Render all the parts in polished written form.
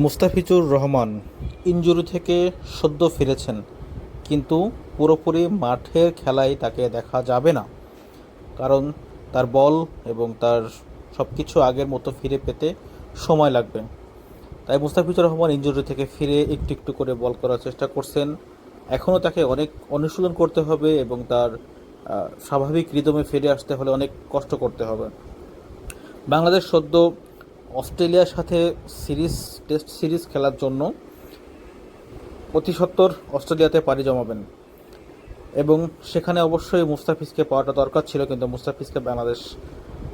Mustafizur Rahman injury থেকে সদ্য ফিরেছেন, কিন্তু পুরোপুরি মাঠের খেলায় তাকে দেখা যাবে না। কারণ তার বল এবং তার সব কিছু আগের মতো ফিরে পেতে সময় লাগবে। তাই মুস্তাফিজুর রহমান ইনজুরি থেকে ফিরে একটু একটু করে বল করার চেষ্টা করছেন। এখনও তাকে অনেক অনুশীলন করতে হবে এবং তার স্বাভাবিক রিদমে ফিরে আসতে হলে অনেক কষ্ট করতে হবে। বাংলাদেশ সদ্য অস্ট্রেলিয়ার সাথে টেস্ট সিরিজ খেলার জন্য অতি সত্বর অস্ট্রেলিয়াতে পাড়ি জমাবেন এবং সেখানে অবশ্যই মুস্তাফিজকে পাওয়াটা দরকার ছিল, কিন্তু মুস্তাফিজকে বাংলাদেশ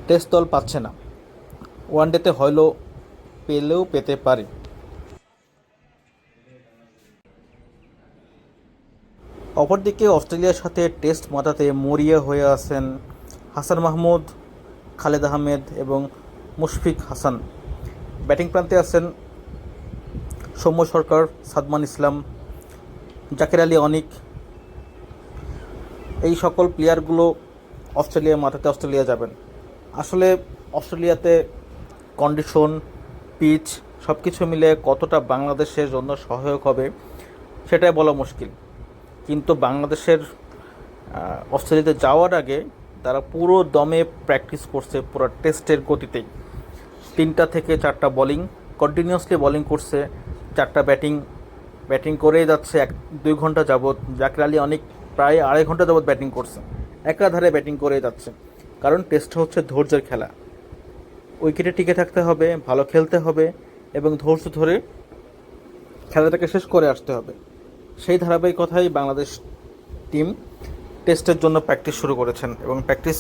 টেস্ট দল পাচ্ছে না। ওয়ানডেতে হয়তো পেলেও পেতে পারে। অপরদিকে অস্ট্রেলিয়ার সাথে টেস্ট মাতাতে মরিয়া হয়ে আছেন হাসান মাহমুদ, খালেদ আহমেদ এবং মুশফিক হাসান। ব্যাটিং প্রান্তে আছেন সৌম্য সরকার, সাদমান ইসলাম, জাকির আলী অনিক। এই সকল প্লেয়ারগুলো অস্ট্রেলিয়া যাবেন। আসলে অস্ট্রেলিয়াতে কন্ডিশন, পিচ সব কিছু মিলে কতটা বাংলাদেশের জন্য সহায়ক হবে সেটাই বলা মুশকিল। কিন্তু বাংলাদেশের অস্ট্রেলিয়াতে যাওয়ার আগে তারা পুরো দমে প্র্যাকটিস করছে, পুরো টেস্টের গতিতেই। 3টা থেকে 4টা বোলিং কন্টিনিউয়াসলি বোলিং করছে, 4টা ব্যাটিং করেই যাচ্ছে 1-2 ঘন্টা যাবৎ। জাকির আলী অনেক প্রায় 2.5 ঘন্টা যাবৎ ব্যাটিং করছে, একাধারে ব্যাটিং করেই যাচ্ছে। কারণ টেস্ট হচ্ছে ধৈর্যের খেলা, উইকেটে টিকে থাকতে হবে, ভালো খেলতে হবে এবং ধৈর্য ধরে খেলাটাকে শেষ করে আসতে হবে। সেই ধারাবাহিকতায় বাংলাদেশ টিম টেস্টের জন্য প্র্যাকটিস শুরু করেছেন এবং প্র্যাকটিস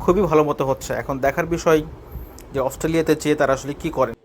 খুবই ভালো মতো হচ্ছে। এখন দেখার বিষয় যে অস্ট্রেলিয়াতে যেয়ে তারা আসলে কী করেন।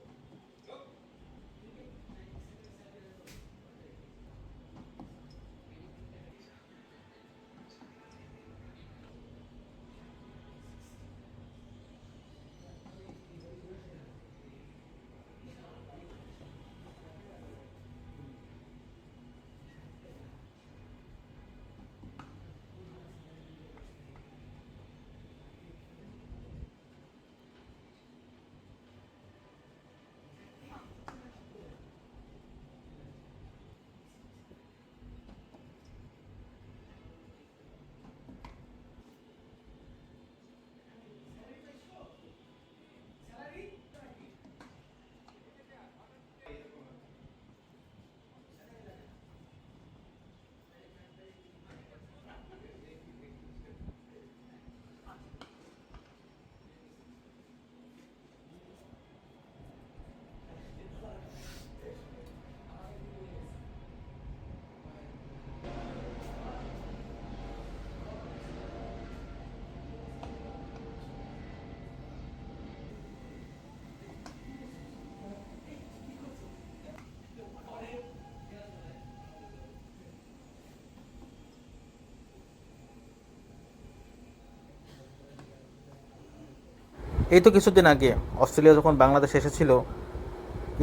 এই তো কিছুদিন আগে অস্ট্রেলিয়া যখন বাংলাদেশে এসেছিল,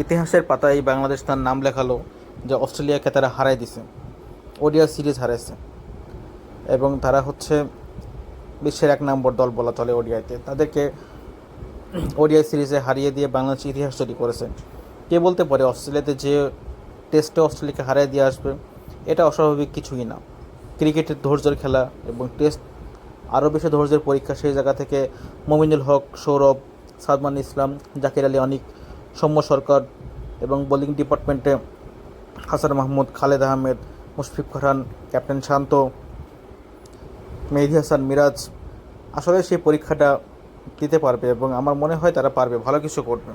ইতিহাসের পাতায় বাংলাদেশ তার নাম লেখালো যে অস্ট্রেলিয়াকে তারা হারাই দিছে, ওডিআই সিরিজ হারাইছে এবং তারা হচ্ছে বিশ্বের 1 নম্বর দল বলা চলে ওডিআইতে। তাদেরকে ওডিআই সিরিজে হারিয়ে দিয়ে বাংলাদেশ ইতিহাস তৈরি করেছে। কে বলতে পারে অস্ট্রেলিয়াতে যে টেস্টে অস্ট্রেলিয়াকে হারিয়ে দিয়ে আসবে? এটা অস্বাভাবিক কিছুই না। ক্রিকেটের ধৈর্যের খেলা এবং টেস্ট আরও বেশি ধৈর্যের পরীক্ষা। সেই জায়গা থেকে মমিনুল হক, সৌরভ, সাদমান ইসলাম, জাকির আলী অনিক, সৌম্য সরকার এবং বোলিং ডিপার্টমেন্টে হাসান মাহমুদ, খালেদ আহমেদ, মুশফিক ফারহান, ক্যাপ্টেন শান্ত, মেহেদী হাসান মিরাজ আসলে সেই পরীক্ষাটা দিতে পারবে এবং আমার মনে হয় তারা পারবে, ভালো কিছু করবে।